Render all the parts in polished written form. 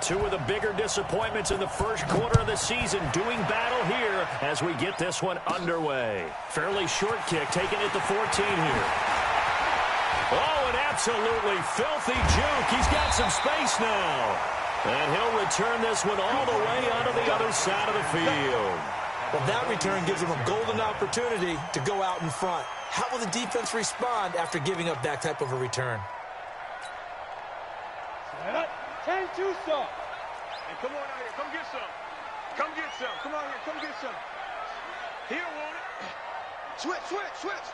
two of the bigger disappointments in the first quarter of the season doing battle here as we get this one underway. Fairly short kick taken at the 14 here. Oh, an absolutely filthy juke. He's got some space now. And he'll return this one all the way onto the other side of the field. Well, that return gives them a golden opportunity to go out in front. How will the defense respond after giving up that type of a return? 10-2 some. And come on out here. Come get some. Come get some. Come on here. Come get some. Here, want it. Switch, switch, switch.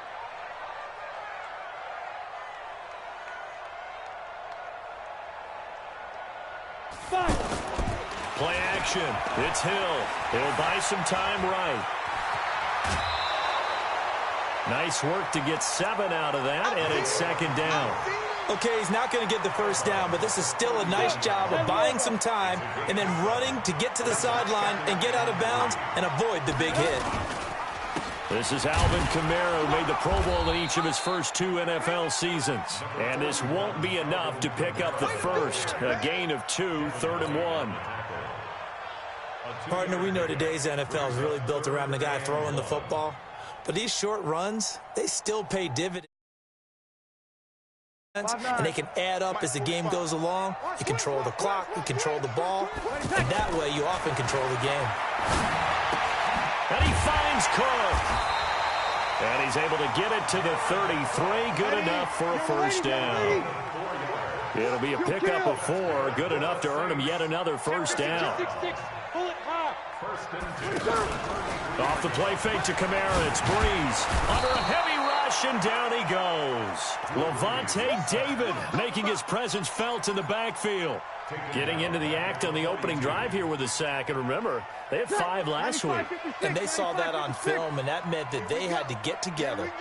Play action. It's Hill. He'll buy some time right. Nice work to get 7 out of that, and it's second down. Okay, he's not going to get the first down, but this is still a nice job of buying some time and then running to get to the sideline and get out of bounds and avoid the big hit. This is Alvin Kamara, who made the Pro Bowl in each of his first 2 NFL seasons. And this won't be enough to pick up the first. A gain of 2, 3rd and 1. Partner, we know today's NFL is really built around the guy throwing the football. But these short runs, they still pay dividends. And they can add up as the game goes along. You control the clock, you control the ball, and that way you often control the game. And he finds Cook. And he's able to get it to the 33. Good enough for a first down. It'll be a pickup of 4. Good enough to earn him yet another first down. Off the play fake to Kamara. It's Breeze. Under a heavy rush, and down he goes. Lavonte David making his presence felt in the backfield. Getting into the act on the opening drive here with a sack. And remember, they had 5 last week. And they saw that on film, and that meant that they had to get together.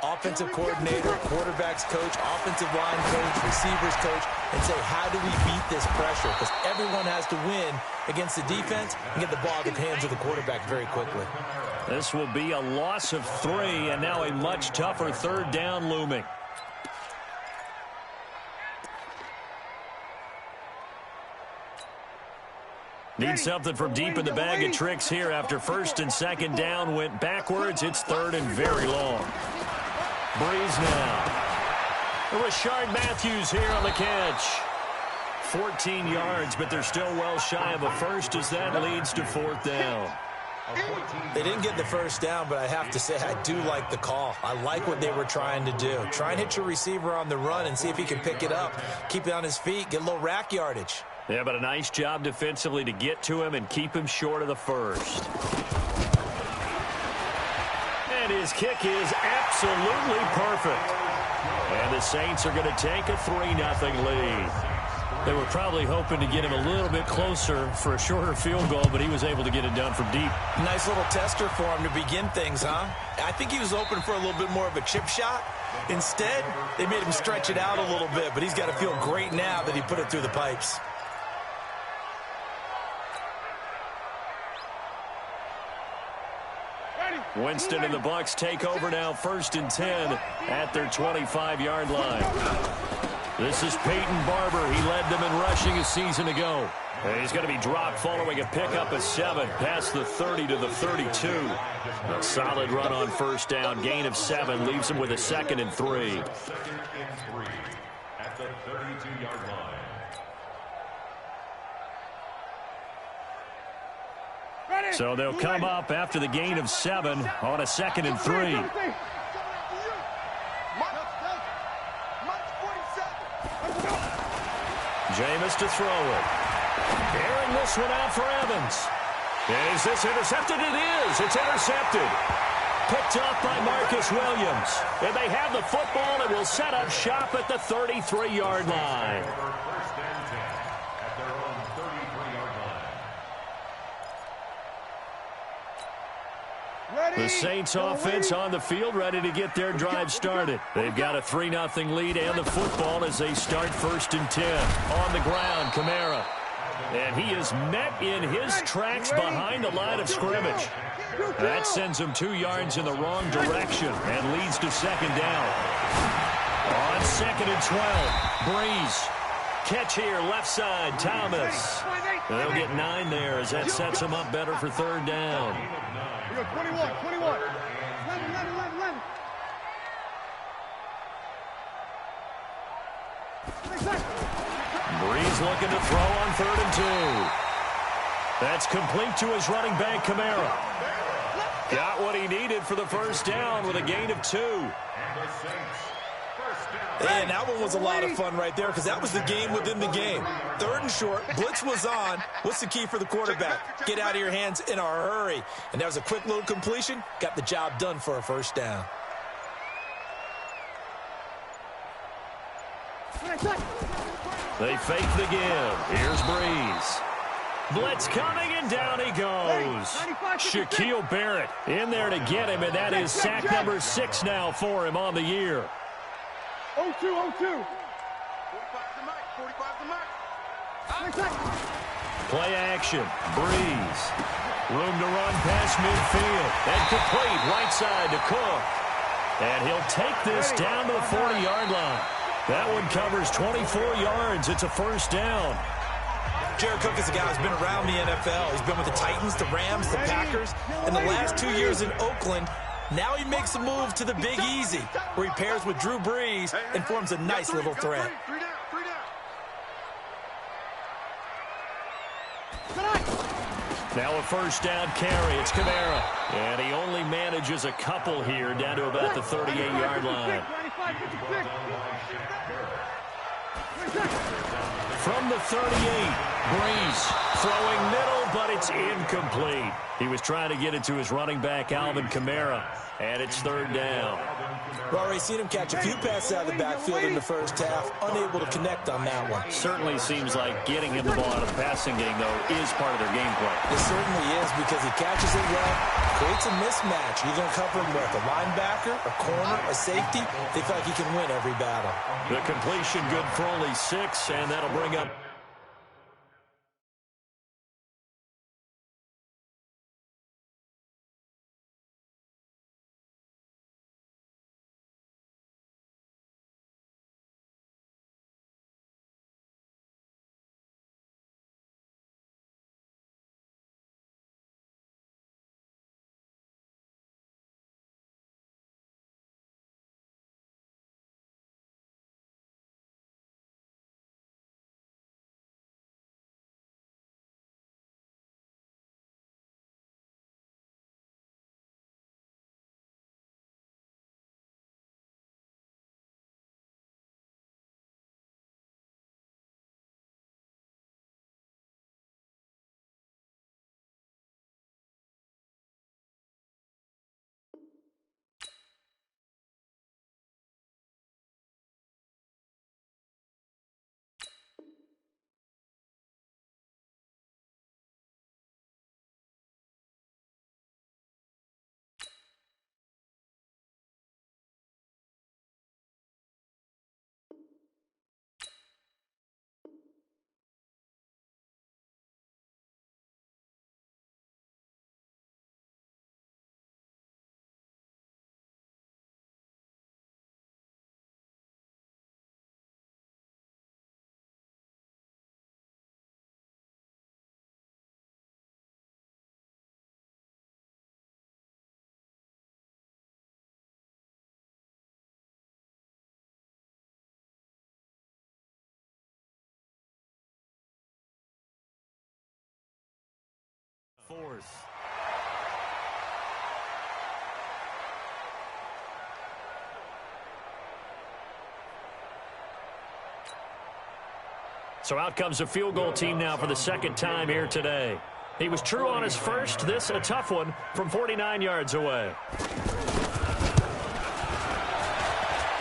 Offensive coordinator, quarterbacks coach, offensive line coach, receivers coach, and say, how do we beat this pressure? Because everyone has to win against the defense and get the ball in the hands of the quarterback very quickly. This will be a loss of 3, and now a much tougher 3rd down looming. Need something from deep in the bag of tricks here after 1st and 2nd down went backwards. It's 3rd and very long. Breeze now. Rashard Matthews here on the catch. 14 yards, but they're still well shy of a first as that leads to 4th down. They didn't get the first down, but I have to say I do like the call. I like what they were trying to do. Try and hit your receiver on the run and see if he can pick it up. Keep it on his feet, get a little rack yardage. Yeah, but a nice job defensively to get to him and keep him short of the first. And his kick is absolutely perfect. And the Saints are going to take a 3-0 lead. They were probably hoping to get him a little bit closer for a shorter field goal, but he was able to get it done from deep. Nice little tester for him to begin things, huh? I think he was hoping for a little bit more of a chip shot. Instead, they made him stretch it out a little bit, but he's got to feel great now that he put it through the pipes. Winston and the Bucs take over now, 1st and 10 at their 25-yard line. This is Peyton Barber. He led them in rushing a season ago. And he's going to be dropped following a pickup of 7 past the 30 to the 32. A solid run on 1st down. Gain of 7 leaves him with a 2nd and 3. At the 32-yard line. So they'll come up after the gain of 7 on a 2nd and 3. Jameis to throw it. Airing this one out for Evans. And is this intercepted? It is. It's intercepted. Picked up by Marcus Williams. And they have the football and will set up shop at the 33-yard line. The Saints offense on the field ready to get their drive started. They've got a 3-0 lead and the football as they start 1st and 10. On the ground, Kamara. And he is met in his tracks behind the line of scrimmage. That sends him 2 yards in the wrong direction and leads to 2nd down. On 2nd and 12, Breeze. Catch here, left side, Thomas. They'll get 9 there as that sets him up better for third down. We go 21, 11. Breeze looking to throw on 3rd and 2. That's complete to his running back, Kamara. Got what he needed for the first down with a gain of 2. And that one was a lot of fun right there because that was the game within the game. 3rd and short, blitz was on. What's the key for the quarterback? Get out of your hands in a hurry. And that was a quick little completion. Got the job done for a first down. They fake the give. Here's Breeze. Blitz coming, and down he goes. Shaquille Barrett in there to get him, and that is sack number 6 now for him on the year. 0-2, 0-2. 45 the mic, 45 the mic. Play action. Breeze. Room to run past midfield. And complete right side to Cook. And he'll take this down to the 40-yard line. That one covers 24 yards. It's a first down. Jared Cook is a guy who's been around the NFL. He's been with the Titans, the Rams, the Packers. In the last 2 years in Oakland, now he makes a move to the Big Easy, where he pairs with Drew Brees and forms a nice little threat. Now a first down carry. It's Kamara. And he only manages a couple here down to about the 38-yard line. From the 38, Breeze throwing middle, but it's incomplete. He was trying to get it to his running back, Alvin Kamara, and it's 3rd down. We've already seen him catch a few passes out of the backfield in the first half, unable to connect on that one. Certainly seems like getting him the ball out of the passing game, though, is part of their game plan. It certainly is because he catches it well, creates a mismatch. You're going to cover him with a linebacker, a corner, a safety. They feel like he can win every battle. The completion good for only 6, and that'll bring up fourth. So out comes a field goal team now for the 2nd time here today. He was true on his first. This a tough one from 49 yards away.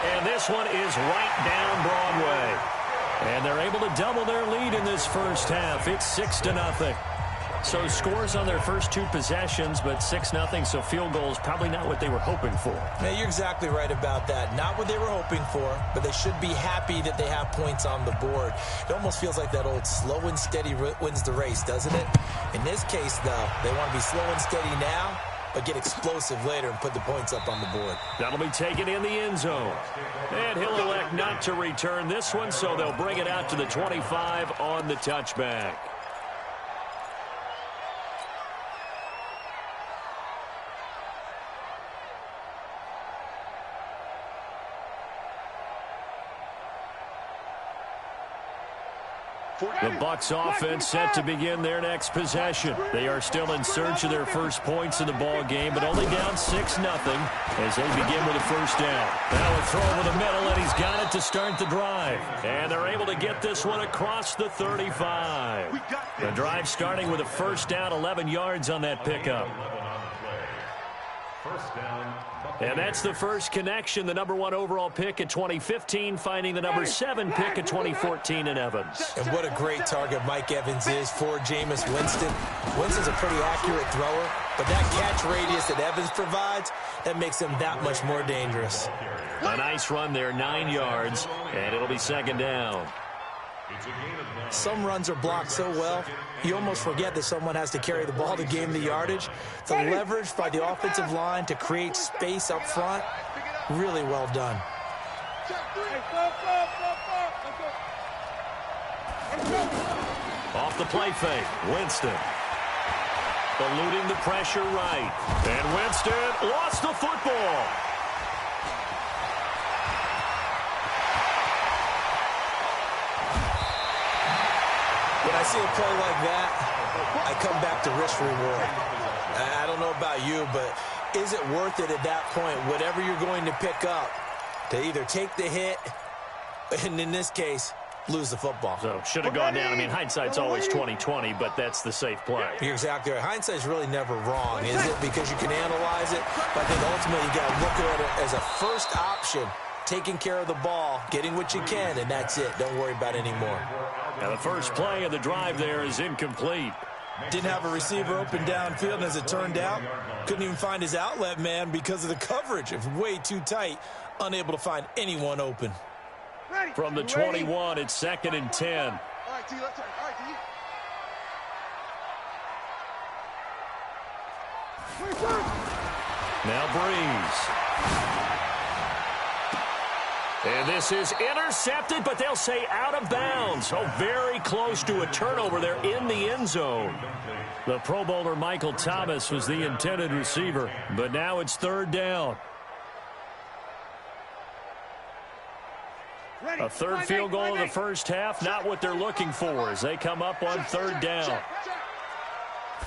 And this one is right down Broadway. And they're able to double their lead in this first half. It's 6-0. So scores on their first 2 possessions, but 6-0, so field goals probably not what they were hoping for. Yeah, you're exactly right about that. Not what they were hoping for, but they should be happy that they have points on the board. It almost feels like that old slow and steady wins the race, doesn't it? In this case, though, they want to be slow and steady now but get explosive later and put the points up on the board. That'll be taken in the end zone. And he'll elect not to return this one, so they'll bring it out to the 25 on the touchback. The Bucs offense set to begin their next possession. They are still in search of their first points in the ball game, but only down 6-0 as they begin with a first down. Now a throw over the middle, and he's got it to start the drive. And they're able to get this one across the 35. The drive starting with a first down, 11 yards on that pickup. First down. And that's the first connection, the #1 overall pick in 2015, finding the #7 pick in 2014 in Evans. And what a great target Mike Evans is for Jameis Winston. Winston's a pretty accurate thrower, but that catch radius that Evans provides, that makes him that much more dangerous. A nice run there, 9 yards, and it'll be second down. Some runs are blocked so well, you almost forget that someone has to carry the ball to gain the yardage. The leverage by the offensive line to create space up front, really well done. Off the play fake, Winston. Eluding the pressure right. And Winston lost the football. When I see a play like that, I come back to risk-reward. I don't know about you, but is it worth it at that point, whatever you're going to pick up, to either take the hit, and in this case, lose the football? So, should have gone down. I mean, hindsight's always 20/20, but that's the safe play. You're exactly right. Hindsight's really never wrong, is it? Because you can analyze it, but I think ultimately you got to look at it as a first option, taking care of the ball, getting what you can, and that's it. Don't worry about it anymore. Now the first play of the drive there is incomplete. Didn't have a receiver open downfield, and as it turned out, couldn't even find his outlet man because of the coverage. It was way too tight, unable to find anyone open. From the 21, it's 2nd and 10. All right, T, let's turn. All right, T. Now Breeze. And this is intercepted, but they'll say out of bounds. Oh, very close to a turnover there in the end zone. The Pro Bowler Michael Thomas was the intended receiver, but now it's 3rd down. A third field goal in the first half, not what they're looking for as they come up on 3rd down.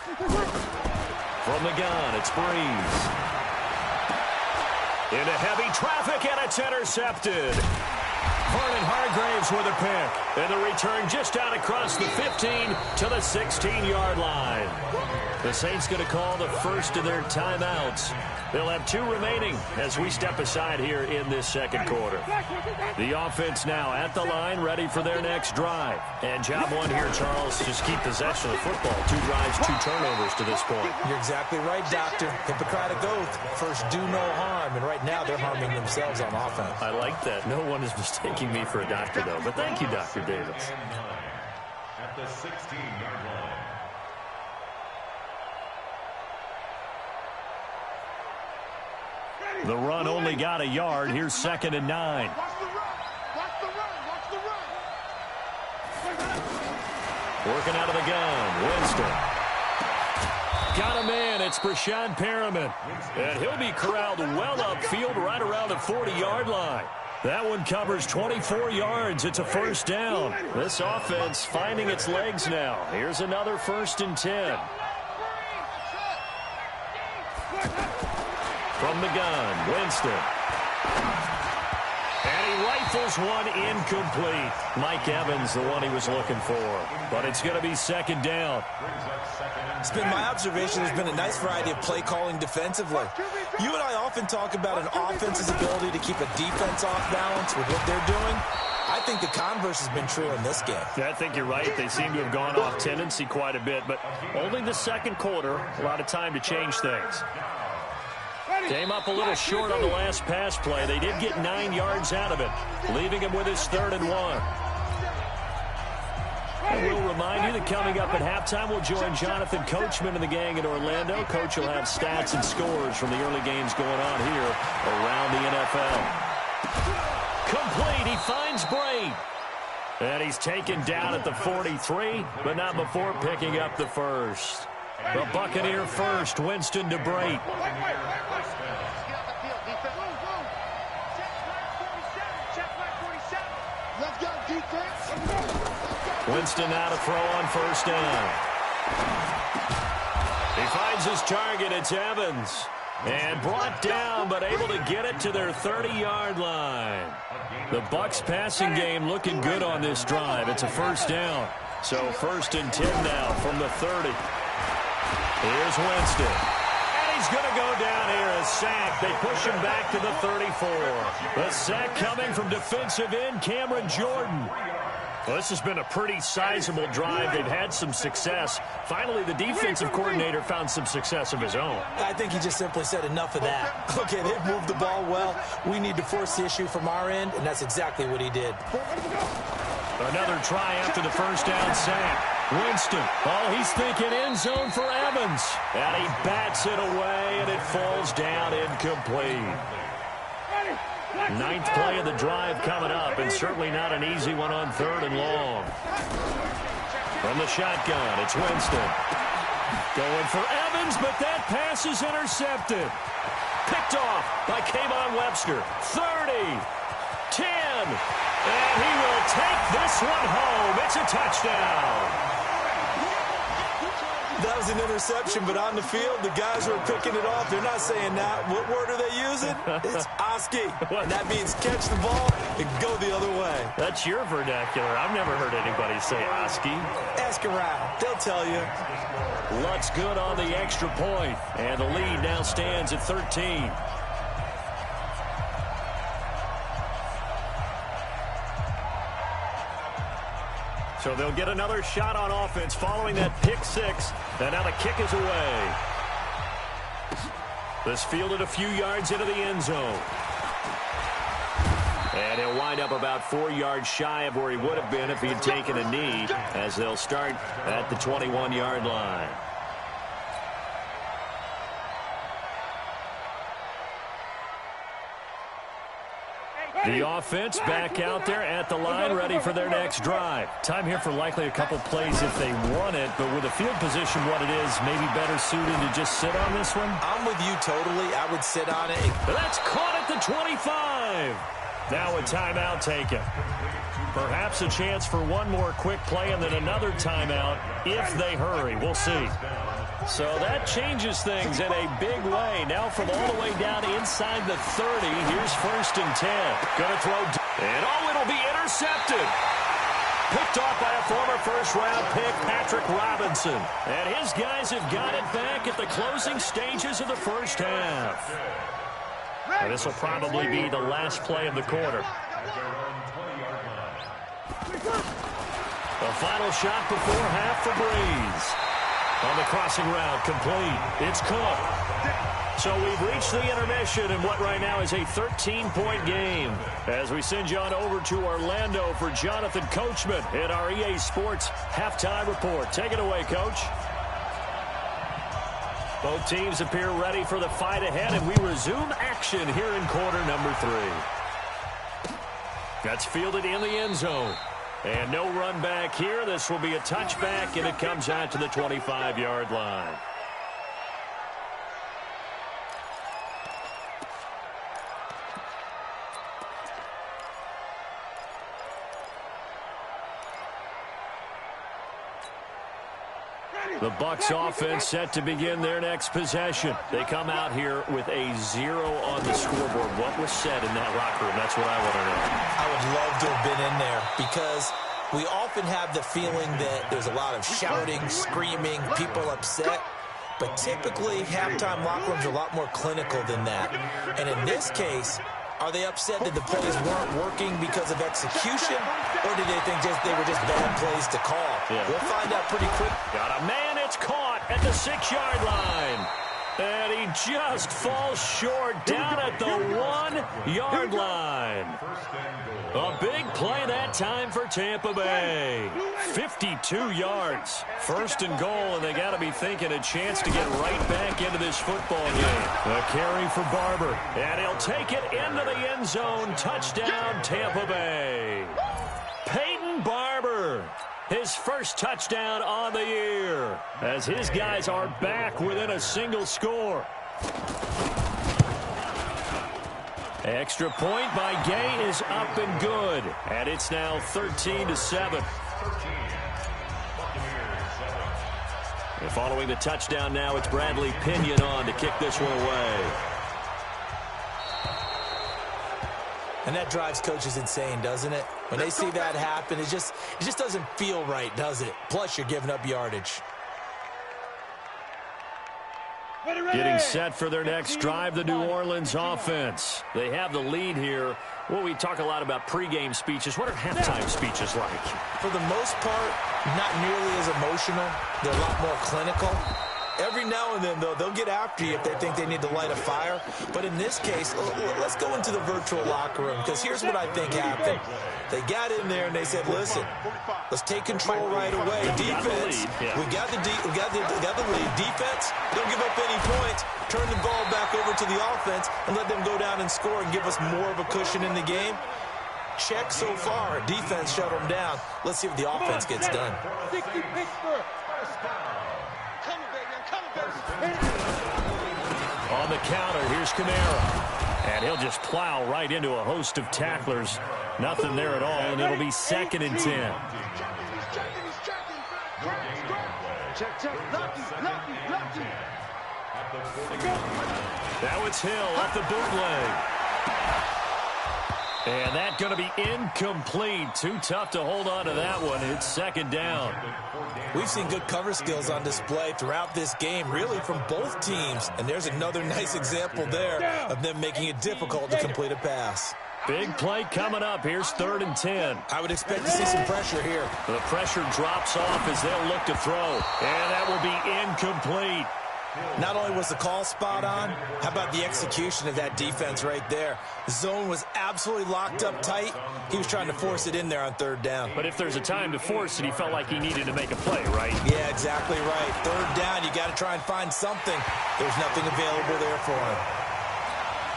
From the gun, it's Breeze. Into heavy traffic, and it's intercepted. Vernon Hargreaves with a pick. And the return just out across the 15 to the 16-yard line. The Saints going to call the first of their timeouts. They'll have 2 remaining as we step aside here in this second quarter. The offense now at the line, ready for their next drive. And job one here, Charles, just keep possession of the football. 2 drives, 2 turnovers to this point. You're exactly right, Doctor. Hippocratic oath. First, do no harm. And right now, they're harming themselves on offense. I like that. No one is mistaking me for a doctor, though. But thank you, Dr. Davis. At the 16-yard line. The run only got a yard. Here's 2nd and 9. Watch the run. Watch the run. Watch the run. Working out of the gun. Winston. Got a man. It's Brashad Perriman. And he'll be corralled well upfield right around the 40-yard line. That one covers 24 yards. It's a first down. This offense finding its legs now. Here's another 1st and 10. From the gun, Winston. And he rifles one incomplete. Mike Evans, the one he was looking for. But it's going to be 2nd down. It's been my observation there's been a nice variety of play calling defensively. You and I often talk about an offense's ability to keep a defense off balance with what they're doing. I think the converse has been true in this game. I think you're right. They seem to have gone off tendency quite a bit, but only the second quarter, a lot of time to change things. Came up a little short on the last pass play. They did get 9 yards out of it, leaving him with his 3rd and 1. And we'll remind you that coming up at halftime, we'll join Jonathan Coachman and the gang in Orlando. Coach will have stats and scores from the early games going on here around the NFL. Complete. He finds Brate. And he's taken down at the 43, but not before picking up the first. The Buccaneer first, Winston to Brate. Winston now to throw on first down. He finds his target. It's Evans. And brought down, but able to get it to their 30-yard line. The Bucs passing game looking good on this drive. It's a first down. So 1st and 10 now from the 30. Here's Winston. And he's going to go down here. A sack. They push him back to the 34. The sack coming from defensive end Cameron Jordan. Well, this has been a pretty sizable drive. They've had some success. Finally, the defensive coordinator found some success of his own. I think he just simply said enough of that. Okay, they've moved the ball well. We need to force the issue from our end, and that's exactly what he did. Another try after the first down sack. Winston. Oh, he's thinking end zone for Evans. And he bats it away, and it falls down incomplete. 9th play of the drive coming up, and certainly not an easy one on 3rd and long. From the shotgun, it's Winston. Going for Evans, but that pass is intercepted. Picked off by Kayvon Webster. 30, 10, and he will take this one home. It's a touchdown. That was an interception, but on the field, the guys who are picking it off, they're not saying that. What word are they using? It's Oski. And that means catch the ball and go the other way. That's your vernacular. I've never heard anybody say Oski. Ask around. They'll tell you. Luck's good on the extra point, and the lead now stands at 13. So they'll get another shot on offense following that pick six. And now the kick is away. This fielded a few yards into the end zone. And he'll wind up about 4 yards shy of where he would have been if he had taken a knee, as they'll start at the 21-yard line. The offense back out there at the line, ready for their next drive. Time here for likely a couple plays if they want it, but with the field position what it is, maybe better suited to just sit on this one? I'm with you totally. I would sit on it. That's caught at the 25. Now a timeout taken. Perhaps a chance for one more quick play and then another timeout if they hurry. We'll see. So that changes things in a big way. Now from all the way down inside the 30, here's 1st and 10. Going to throw, and it'll be intercepted. Picked off by a former first-round pick, Patrick Robinson. And his guys have got it back at the closing stages of the first half. And this will probably be the last play of the quarter. The final shot before half for Breeze. On the crossing route, complete. It's Cook. So we've reached the intermission in what right now is a 13-point game. As we send you on over to Orlando for Jonathan Coachman in our EA Sports Halftime Report. Take it away, Coach. Both teams appear ready for the fight ahead, and we resume action here in quarter number 3. That's fielded in the end zone. And no run back here. This will be a touchback, and it comes out to the 25-yard line. The Bucs offense set to begin their next possession. They come out here with a 0 on the scoreboard. What was said in that locker room? That's what I want to know. I would love to have been in there because we often have the feeling that there's a lot of shouting, screaming, people upset. But typically, halftime locker rooms are a lot more clinical than that. And in this case, are they upset that the plays weren't working because of execution, or did they think they were just bad plays to call? Yeah. We'll find out pretty quick. Got a man, it's caught at the 6-yard line. And he just falls short down at the 1. 15-yard line. A big play that time for Tampa Bay. 52 yards. First and goal, and they got to be thinking a chance to get right back into this football game. A carry for Barber, and he'll take it into the end zone. Touchdown, Tampa Bay. Peyton Barber, his first touchdown on the year, as his guys are back within a single score. Extra point by Gay is up and good, and it's now 13-7. And following the touchdown now, it's Bradley Pinion on to kick this one away. And that drives coaches insane, doesn't it? When they see that happen, it just doesn't feel right, does it? Plus, you're giving up yardage. Getting set for their next drive, the New Orleans offense. They have the lead here. Well, we talk a lot about pregame speeches. What are halftime speeches like? For the most part, not nearly as emotional. They're a lot more clinical. Every now and then, though, they'll get after you if they think they need to light a fire. But in this case, let's go into the virtual locker room, because here's what I think happened. They got in there and they said, listen, let's take control right away. Defense, we got the lead. Defense, don't give up any points. Turn the ball back over to the offense and let them go down and score and give us more of a cushion in the game. Check so far. Defense shut them down. Let's see if the offense gets done. On the counter, here's Kamara. And he'll just plow right into a host of tacklers. Nothing there at all, and it'll be 2nd and 10. Now it's Hill off the bootleg. And that's going to be incomplete. Too tough to hold on to that one. It's 2nd down. We've seen good cover skills on display throughout this game, really from both teams. And there's another nice example there of them making it difficult to complete a pass. Big play coming up. Here's 3rd and 10. I would expect to see some pressure here. The pressure drops off as they'll look to throw. And that will be incomplete. Not only was the call spot on, how about the execution of that defense right there? The zone was absolutely locked up tight. He was trying to force it in there on 3rd down. But if there's a time to force it, he felt like he needed to make a play, right? Yeah, exactly right. 3rd down, you got to try and find something. There's nothing available there for him.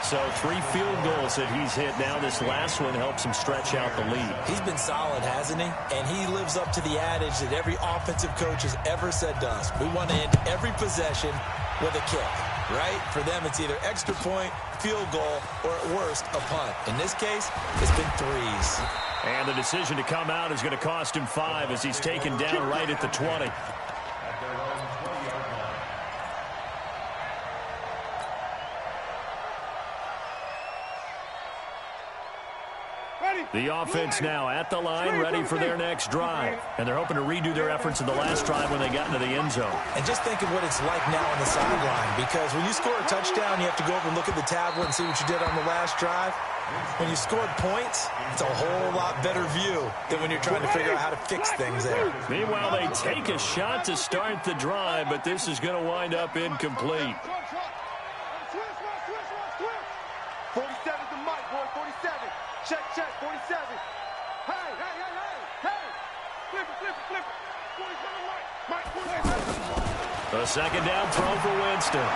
So 3 field goals that he's hit now. This last one helps him stretch out the lead. He's been solid, hasn't he? And he lives up to the adage that every offensive coach has ever said to us. We want to end every possession with a kick, right? For them, it's either extra point, field goal, or at worst, a punt. In this case, it's been 3s. And the decision to come out is going to cost him 5 as he's taken down right at the 20. The offense now at the line, ready for their next drive. And they're hoping to redo their efforts in the last drive when they got into the end zone. And just think of what it's like now on the sideline, because when you score a touchdown, you have to go over and look at the tablet and see what you did on the last drive. When you scored points, it's a whole lot better view than when you're trying to figure out how to fix things there. Meanwhile, they take a shot to start the drive, but this is going to wind up incomplete. 47's the mic, boy, 47. Check, 47. Hey. Flip it. 47, Mike. A 2nd down throw for Winston.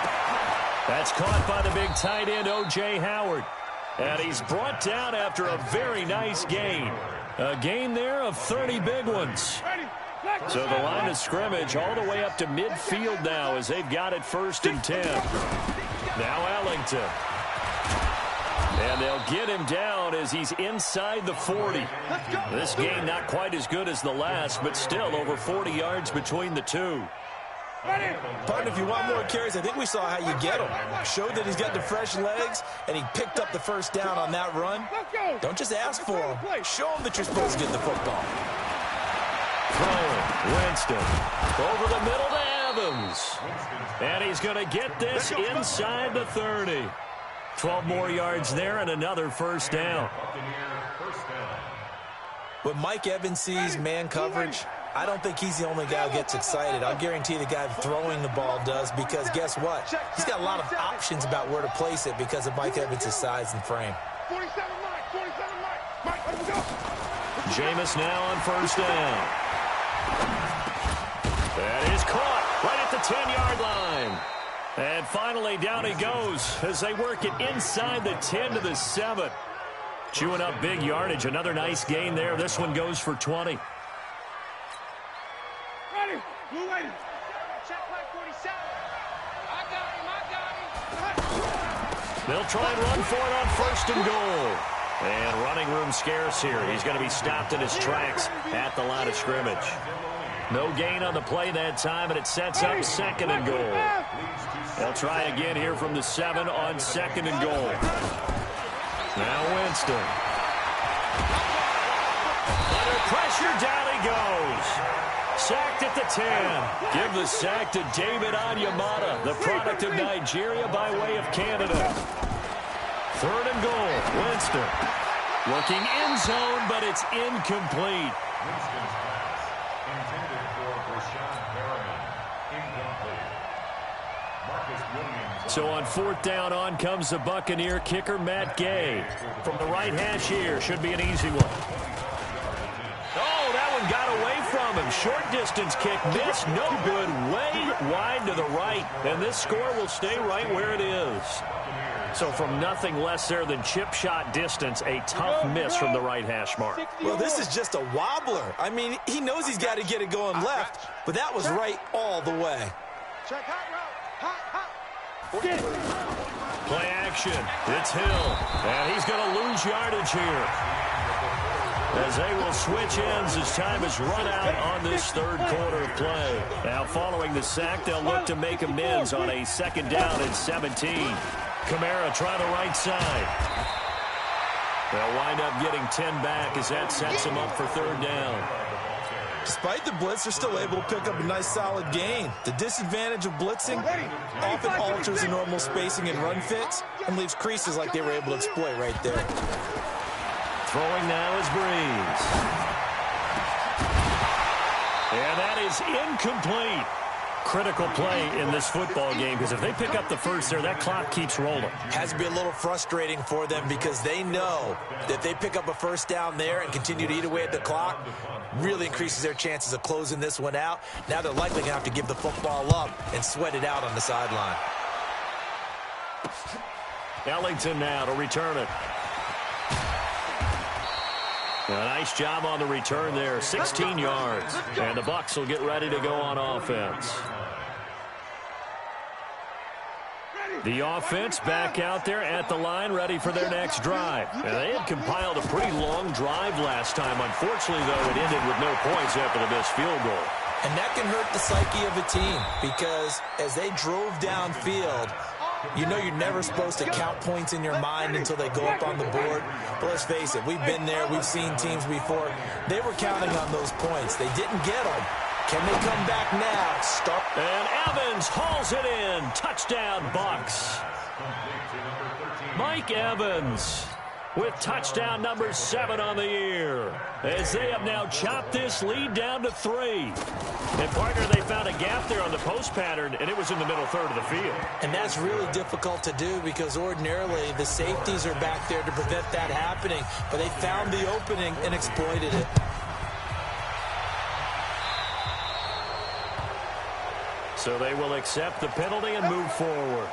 That's caught by the big tight end, O.J. Howard. And he's brought down after a very nice gain. A gain there of 30 big ones. So the line of scrimmage all the way up to midfield now as they've got it 1st and 10. Now Ellington. And they'll get him down as he's inside the 40. This game not quite as good as the last, but still over 40 yards between the two. Partner, if you want more carries, I think we saw how you get him. Showed that he's got the fresh legs, and he picked up the 1st down on that run. Don't just ask for him. Show him that you're supposed to get the football. Throwing, Winston, over the middle to Evans. And he's going to get this inside the 30. 12 more yards there and another 1st down. When Mike Evans sees man coverage, I don't think he's the only guy who gets excited. I'll guarantee the guy throwing the ball does, because guess what? He's got a lot of options about where to place it because of Mike Evans' size and frame. 47 Mike, 47 Mike. Mike, let him go. Jameis now on first down. That is caught right at the 10-yard line. And finally, down he goes as they work it inside the 10 to the 7. Chewing up big yardage. Another nice gain there. This one goes for 20. Ready. Blue lady. Check play 47. I got him. They'll try and run for it on first and goal. And running room scarce here. He's going to be stopped in his tracks at the line of scrimmage. No gain on the play that time, and it sets up second and goal. They'll try again here from the 7 on second and goal. Now Winston. Under pressure, down he goes. Sacked at the 10. Give the sack to David Onyemata, the product of Nigeria by way of Canada. Third and goal. Winston. Looking end zone, but it's incomplete. Winston's pass intended for Brashad Perriman. Incomplete. Marcus Williams. So on fourth down, on comes the Buccaneer kicker, Matt Gay. From the right hash here, should be an easy one. Oh, that one got away from him. Short distance kick, missed, no good, way wide to the right. And this score will stay right where it is. So from nothing less there than chip shot distance, a tough miss from the right hash mark. Well, this is just a wobbler. I mean, he knows he's got to get it going left, but that was right all the way. Check hot route. Hot. Get it. Play action. It's Hill. And he's going to lose yardage here, as they will switch ends as time is run out on this third quarter of play. Now following the sack, they'll look to make amends on a second down and 17. Kamara try the right side. They'll wind up getting 10 back as that sets them up for third down. Despite the blitz, they're still able to pick up a nice solid gain. The disadvantage of blitzing often alters the normal spacing and run fits and leaves creases like they were able to exploit right there. Throwing now is Breeze. And that is incomplete. Critical play in this football game, because if they pick up the first there, that clock keeps rolling. Has to be a little frustrating for them, because they know that if they pick up a first down there and continue to eat away at the clock, really increases their chances of closing this one out. Now they're likely going to have to give the football up and sweat it out on the sideline. Ellington now to return it. A nice job on the return there, 16 yards. And the Bucs will get ready to go on offense. The offense back out there at the line, ready for their next drive. And they had compiled a pretty long drive last time. Unfortunately, though, it ended with no points after the missed field goal. And that can hurt the psyche of a team, because as they drove downfield, you know you're never supposed to count points in your mind until they go up on the board. But let's face it, we've been there. We've seen teams before. They were counting on those points. They didn't get them. Can they come back now? And Evans hauls it in. Touchdown, Bucs. Mike Evans with touchdown number 7 on the year, as they have now chopped this lead down to 3. And, partner, they found a gap there on the post pattern, and it was in the middle third of the field. And that's really difficult to do, because ordinarily the safeties are back there to prevent that happening. But they found the opening and exploited it. So they will accept the penalty and move forward.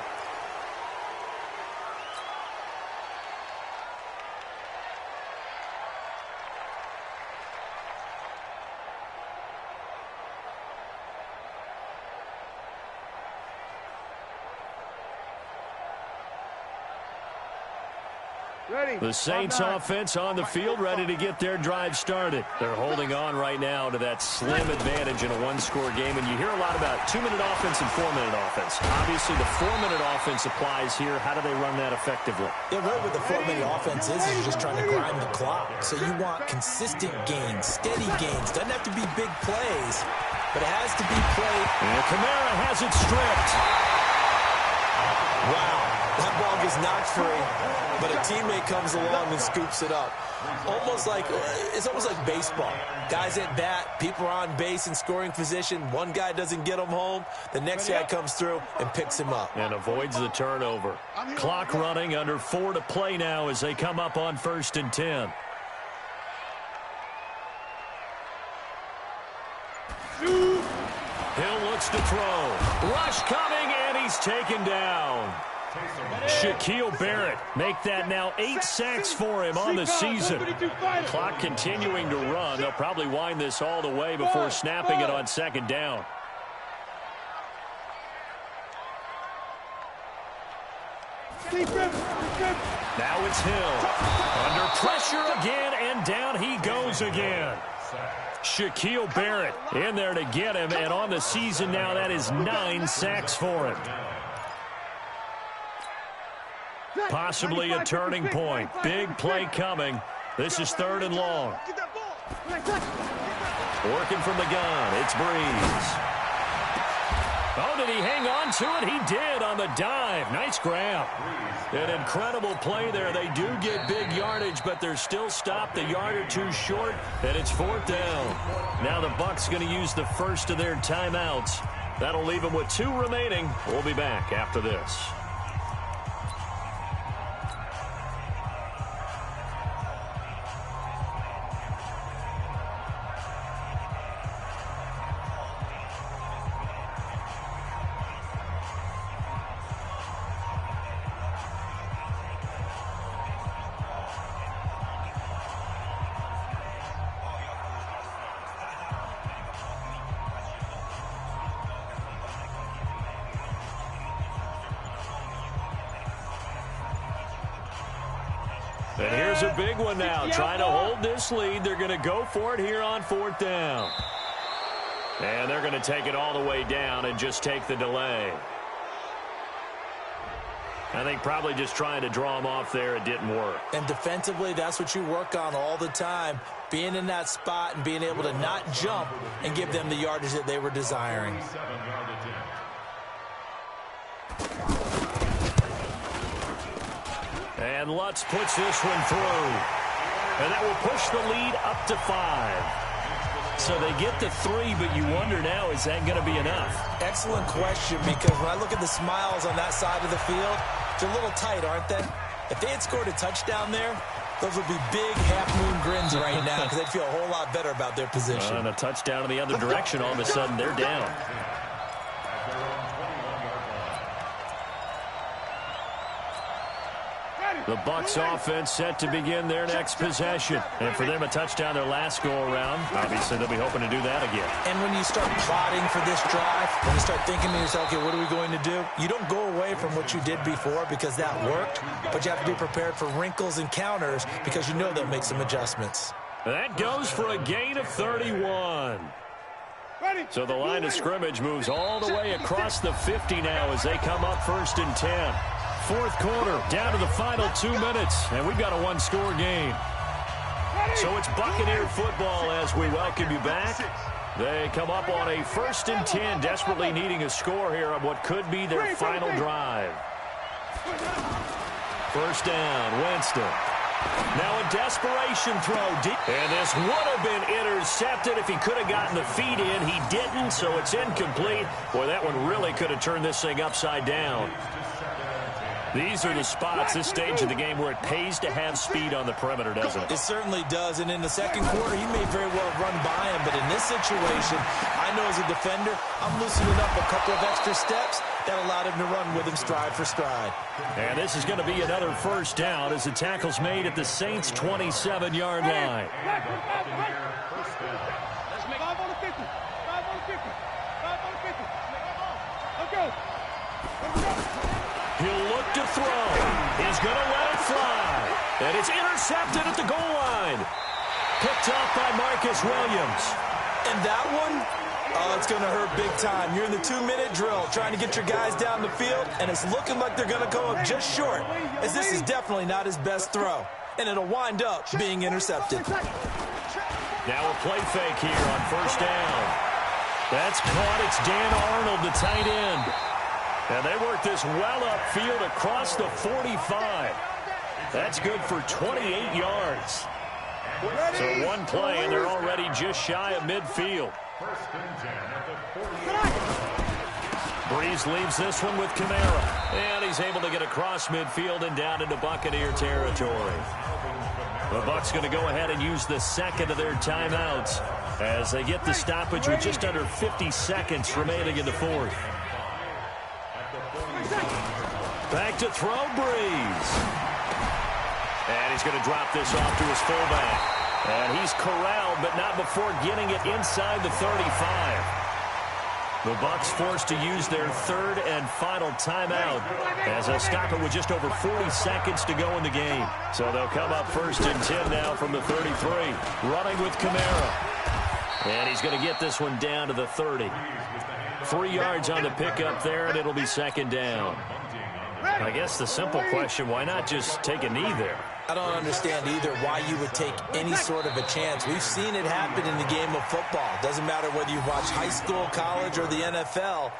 The Saints offense on the field, ready to get their drive started. They're holding on right now to that slim advantage in a one-score game, and you hear a lot about 2-minute offense and 4-minute offense. Obviously, the 4-minute offense applies here. How do they run that effectively? Yeah, really what the 4-minute offense is you're just trying to grind the clock. So you want consistent gains, steady gains. Doesn't have to be big plays, but it has to be played. And Kamara has it stripped. Wow. That ball gets knocked free, but a teammate comes along and scoops it up. It's almost like baseball. Guys at bat, people are on base in scoring position. One guy doesn't get him home. The next guy comes through and picks him up. And avoids the turnover. Clock running, under 4 to play now as they come up on 1st and 10. Hill looks to throw. Rush coming, and he's taken down. Shaquille Barrett make that now 8 sacks for him on the season. Clock continuing to run. They'll probably wind this all the way before snapping it on 2nd down. Now it's Hill. Under pressure again, and down he goes again. Shaquille Barrett in there to get him, and on the season now that is 9 sacks for him. Possibly a turning point. Big play coming. This is 3rd and long. Working from the gun, it's Breeze. Oh, did he hang on to it? He did on the dive. Nice grab. An incredible play there. They do get big yardage, but they're still stopped a yard or two short, and it's 4th down. Now the Bucs going to use the first of their timeouts. That'll leave them with 2 remaining. We'll be back after this. And here's a big one now. Trying to hold this lead. They're going to go for it here on 4th down. And they're going to take it all the way down and just take the delay. I think probably just trying to draw them off there. It didn't work. And defensively, that's what you work on all the time. Being in that spot and being able to not jump and give them the yardage that they were desiring. And Lutz puts this one through. And that will push the lead up to 5. So they get the 3, but you wonder now, is that going to be enough? Excellent question, because when I look at the smiles on that side of the field, they're a little tight, aren't they? If they had scored a touchdown there, those would be big half-moon grins right now because they'd feel a whole lot better about their position. And a touchdown in the other direction, all of a sudden they're down. The Bucs offense set to begin their next possession. And for them, a touchdown their last go-around. Obviously, they'll be hoping to do that again. And when you start plotting for this drive, when you start thinking to yourself, okay, what are we going to do? You don't go away from what you did before because that worked, but you have to be prepared for wrinkles and counters because you know they'll make some adjustments. That goes for a gain of 31. So the line of scrimmage moves all the way across the 50 now as they come up 1st and 10. 4th quarter, down to the final 2 minutes, and we've got a 1-score game. So it's Buccaneer football as we welcome you back. They come up on a 1st and 10, desperately needing a score here on what could be their final drive. 1st down, Winston. Now a desperation throw. And this would have been intercepted if he could have gotten the feet in. He didn't, so it's incomplete. Boy, that one really could have turned this thing upside down. These are the spots, this stage of the game, where it pays to have speed on the perimeter, doesn't it? It certainly does, and in the 2nd quarter, he may very well have run by him, but in this situation, I know as a defender, I'm loosening up a couple of extra steps that allowed him to run with him stride for stride. And this is going to be another 1st down as the tackle's made at the Saints' 27-yard line. Let's make 5 on the 50. 5 on the 50. 5 on the 50. Let's go. He'll look to throw. He's going to let it fly. And it's intercepted at the goal line. Picked off by Marcus Williams. And that one, it's going to hurt big time. You're in the 2-minute drill trying to get your guys down the field, and it's looking like they're going to go up just short, as this is definitely not his best throw. And it'll wind up being intercepted. Now a play fake here on 1st down. That's caught. It's Dan Arnold, the tight end. And they work this well upfield across the 45. That's good for 28 yards. So one play, and they're already just shy of midfield. First and 10 at the 40. Breeze leaves this one with Kamara. And he's able to get across midfield and down into Buccaneer territory. The Bucs going to go ahead and use the second of their timeouts as they get the stoppage with just under 50 seconds remaining in the fourth. Back to throw, Breeze. And he's going to drop this off to his fullback. And he's corralled, but not before getting it inside the 35. The Bucs forced to use their third and final timeout as they'll stop it with just over 40 seconds to go in the game. So they'll come up first and 10 now from the 33. Running with Kamara. And he's going to get this one down to the 30. 3 yards on the pickup there, and it'll be second down. I guess the simple question, why not just take a knee there? I don't understand either why you would take any sort of a chance. We've seen it happen in the game of football. Doesn't matter whether you watch high school, college, or the NFL.